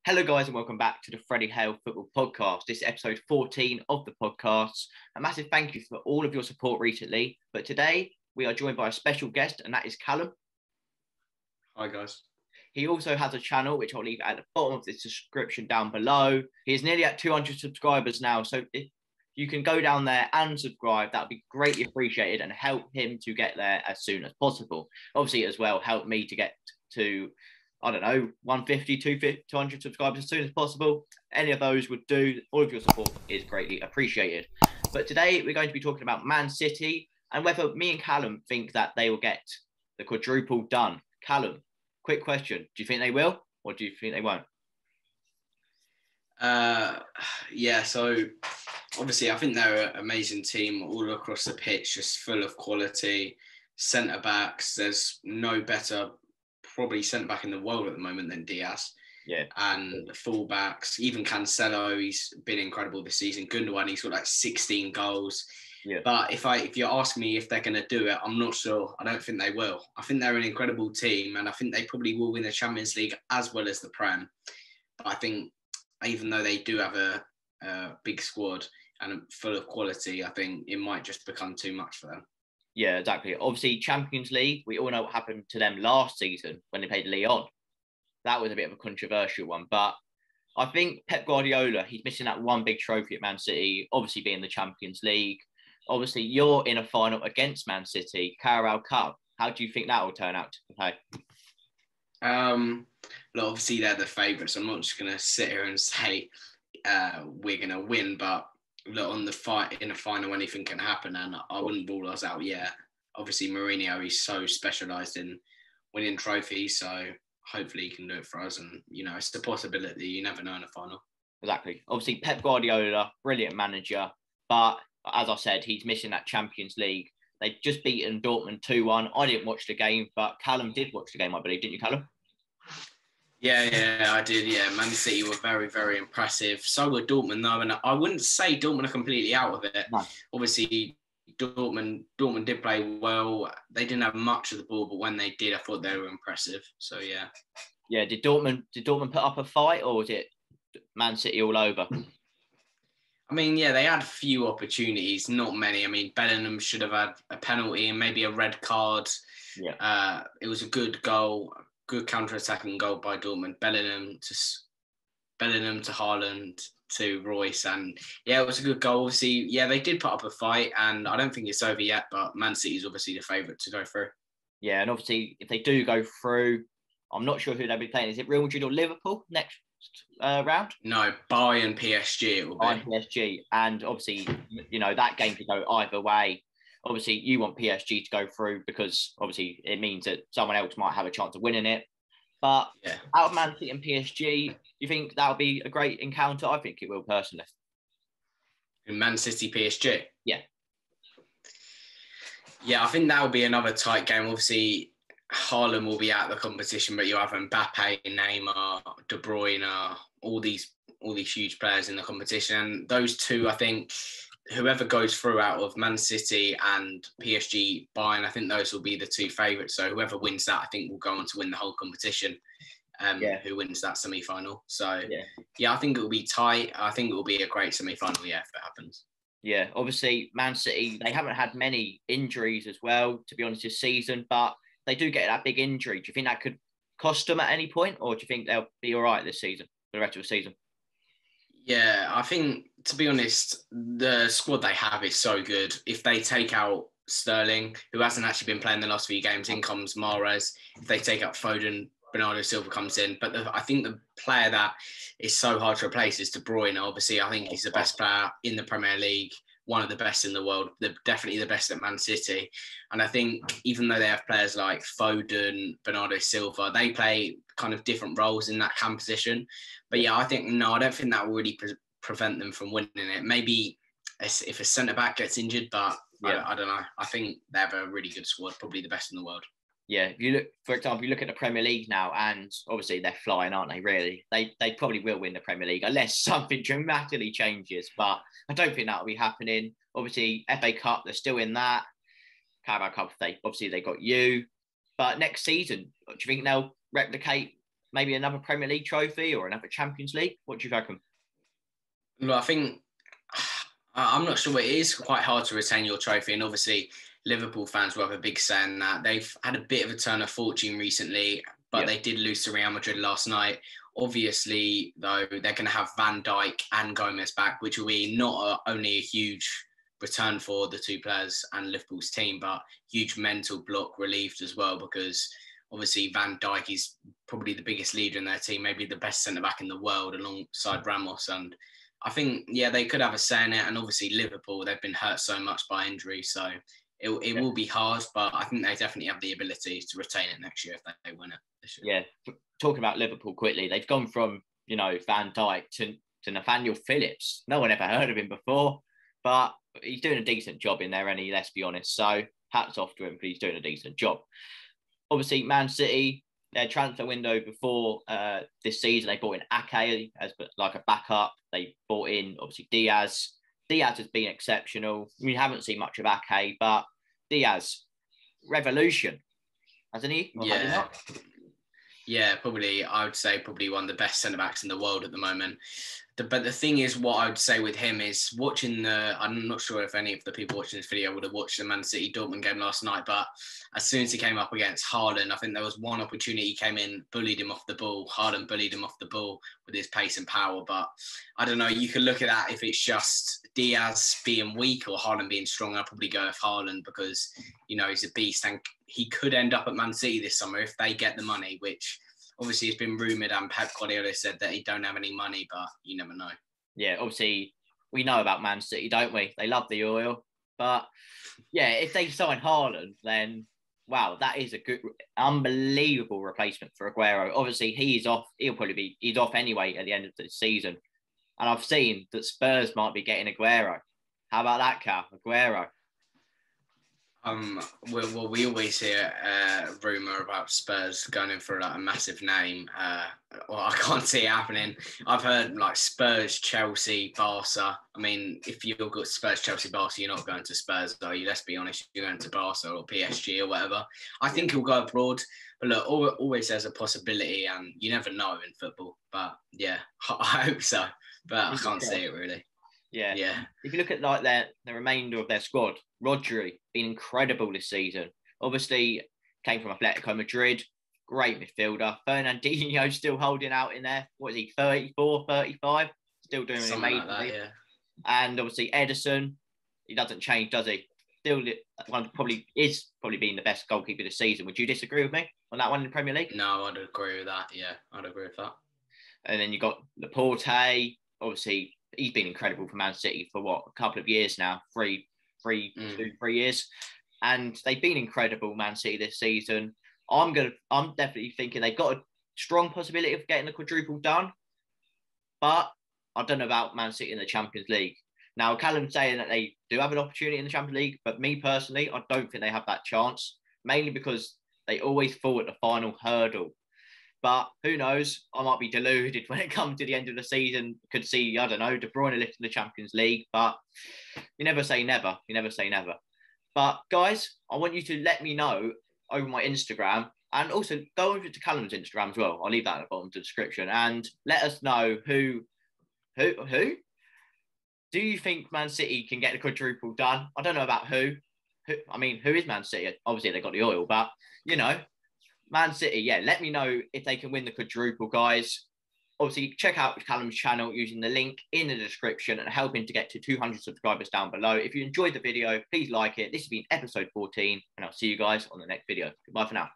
Hello guys and welcome back to the Freddie Hale Football Podcast. This is episode 14 of the podcast. A massive thank you for all of your support recently. But today we are joined by a special guest and that is Callum. Hi guys. He also has a channel which I'll leave at the bottom of this description down below. He is nearly at 200 subscribers now. So if you can go down there and subscribe, that would be greatly appreciated and help him to get there as soon as possible. Obviously as well, help me to get to 150, 200 subscribers as soon as possible. Any of those would do. All of your support is greatly appreciated. But today we're going to be talking about Man City and whether me and Callum think that they will get the quadruple done. Callum, quick question. Do you think they will or do you think they won't? So obviously I think they're an amazing team all across the pitch, just full of quality. Centre-backs, there's no better probably centre-back in the world at the moment than Diaz. Yeah. And full-backs, even Cancelo, he's been incredible this season. Gundogan, he's got like 16 goals. Yeah. But if you're asking me if they're going to do it, I'm not sure. I don't think they will. I think they're an incredible team and I think they probably will win the Champions League as well as the Prem. But I think even though they do have a big squad and full of quality, I think it might just become too much for them. Yeah, exactly. Obviously, Champions League, we all know what happened to them last season when they played Lyon. That was a bit of a controversial one. But I think Pep Guardiola, he's missing that one big trophy at Man City, obviously being the Champions League. Obviously, you're in a final against Man City, Carabao Cup. How do you think that will turn out to play? Look, obviously, they're the favourites. I'm not just going to sit here and say we're going to win, but look, in a final, anything can happen, and I wouldn't rule us out yet. Obviously, Mourinho, he's so specialised in winning trophies, so hopefully he can do it for us. And, it's a possibility. You never know in a final. Exactly. Obviously, Pep Guardiola, brilliant manager, but as I said, he's missing that Champions League. They've just beaten Dortmund 2-1. I didn't watch the game, but Callum did watch the game, I believe. Didn't you, Callum? Yeah, I did. Yeah, Man City were very, very impressive. So were Dortmund, though, and I wouldn't say Dortmund are completely out of it. No. Obviously, Dortmund did play well. They didn't have much of the ball, but when they did, I thought they were impressive. So yeah. Yeah. Did Dortmund put up a fight, or was it Man City all over? I mean, yeah, they had few opportunities, not many. I mean, Bellingham should have had a penalty and maybe a red card. Yeah. It was a good goal. Good counter-attacking goal by Dortmund. Bellingham to Haaland to Royce, and yeah, it was a good goal. Obviously, yeah, they did put up a fight, and I don't think it's over yet. But Man City is obviously the favourite to go through. Yeah, and obviously, if they do go through, I'm not sure who they'll be playing. Is it Real Madrid or Liverpool next round? No, Bayern PSG. It will be Bayern PSG, and obviously, that game could go either way. Obviously, you want PSG to go through because obviously it means that someone else might have a chance of winning it. But out of Man City and PSG, you think that'll be a great encounter? I think it will personally. In Man City PSG? Yeah. Yeah, I think that will be another tight game. Obviously, Haaland will be out of the competition, but you have Mbappe, Neymar, De Bruyne, all these huge players in the competition. And those two, I think, whoever goes through out of Man City and PSG, Bayern, I think those will be the two favourites. So whoever wins that, I think will go on to win the whole competition. Who wins that semi-final. So, I think it will be tight. I think it will be a great semi-final, if it happens. Yeah, obviously, Man City, they haven't had many injuries as well, to be honest, this season. But they do get that big injury. Do you think that could cost them at any point? Or do you think they'll be all right this season, for the rest of the season? Yeah, I think, to be honest, the squad they have is so good. If they take out Sterling, who hasn't actually been playing the last few games, in comes Mahrez. If they take out Foden, Bernardo Silva comes in. But I think the player that is so hard to replace is De Bruyne. Obviously, I think he's the best player in the Premier League, one of the best in the world, definitely the best at Man City. And I think even though they have players like Foden, Bernardo Silva, they play kind of different roles in that cam position. But I don't think that will really prevent them from winning it. Maybe if a centre-back gets injured, but I don't know. I think they have a really good squad, probably the best in the world. Yeah, if you look, for example, you look at the Premier League now, and obviously they're flying, aren't they? Really, they probably will win the Premier League unless something dramatically changes. But I don't think that will be happening. Obviously, FA Cup, they're still in that. Carabao Cup, they got you. But next season, do you think they'll replicate maybe another Premier League trophy or another Champions League? What do you reckon? Look, I think I'm not sure. It is quite hard to retain your trophy, and obviously Liverpool fans will have a big say in that. They've had a bit of a turn of fortune recently, but they did lose to Real Madrid last night. Obviously, though, they're going to have Van Dijk and Gomez back, which will be not only a huge return for the two players and Liverpool's team, but huge mental block relieved as well, because obviously Van Dijk is probably the biggest leader in their team, maybe the best centre-back in the world alongside Ramos. And I think, they could have a say in it. And obviously Liverpool, they've been hurt so much by injury, so it will be hard, but I think they definitely have the ability to retain it next year if they win it this year. Yeah, talking about Liverpool quickly, they've gone from, Van Dijk to Nathaniel Phillips. No one ever heard of him before, but he's doing a decent job in there, let's be honest. So hats off to him, because he's doing a decent job. Obviously, Man City, their transfer window before this season, they brought in Ake as like a backup. They brought in, obviously, Diaz. Diaz has been exceptional. We haven't seen much of Ake, but Diaz, revolution, hasn't he? Yeah, probably. I would say probably one of the best centre-backs in the world at the moment. But the thing is, what I would say with him is watching I'm not sure if any of the people watching this video would have watched the Man City Dortmund game last night, but as soon as he came up against Haaland, I think there was one opportunity he came in, bullied him off the ball. Haaland bullied him off the ball with his pace and power. But I don't know, you can look at that if it's just Diaz being weak or Haaland being strong. I'd probably go with Haaland because, he's a beast and he could end up at Man City this summer if they get the money, which obviously it's been rumoured and Pep Guardiola said that he don't have any money, but you never know. Yeah, obviously we know about Man City, don't we? They love the oil. But yeah, if they sign Haaland, then wow, that is a good, unbelievable replacement for Aguero. Obviously he's off. He's off anyway at the end of the season. And I've seen that Spurs might be getting Aguero. How about that, Cal? Aguero. We always hear a rumour about Spurs going in for like a massive name. I can't see it happening. I've heard like Spurs, Chelsea, Barca. I mean, if you've got Spurs, Chelsea, Barca, you're not going to Spurs, are you? Let's be honest, you're going to Barca or PSG or whatever. I think he'll go abroad. But look, always there's a possibility, and you never know in football. But yeah, I hope so. But I can't see it really. Yeah. If you look at like the remainder of their squad, Rodri been incredible this season. Obviously, came from Atletico Madrid, great midfielder. Fernandinho still holding out in there. What is he, 34, 35? Still doing something amazing. Like that, yeah. And obviously Ederson, he doesn't change, does he? Still, probably being the best goalkeeper this season. Would you disagree with me on that one in the Premier League? No, I'd agree with that. Yeah, I'd agree with that. And then you got Laporte. Obviously, he's been incredible for Man City for a couple of years now, 3 years, and they've been incredible, Man City, this season. I'm definitely thinking they've got a strong possibility of getting the quadruple done, but I don't know about Man City in the Champions League. Now, Callum's saying that they do have an opportunity in the Champions League, but me personally, I don't think they have that chance, mainly because they always fall at the final hurdle. But who knows? I might be deluded when it comes to the end of the season. Could see, I don't know, De Bruyne lifting the Champions League, but you never say never. You never say never. But guys, I want you to let me know over my Instagram, and also go over to Callum's Instagram as well. I'll leave that at the bottom of the description, and let us know who do you think Man City can get the quadruple done? I don't know about who. I mean, who is Man City? Obviously, they got the oil, but Man City, yeah, let me know if they can win the quadruple, guys. Obviously, check out Callum's channel using the link in the description and help him to get to 200 subscribers down below. If you enjoyed the video, please like it. This has been episode 14, and I'll see you guys on the next video. Goodbye for now.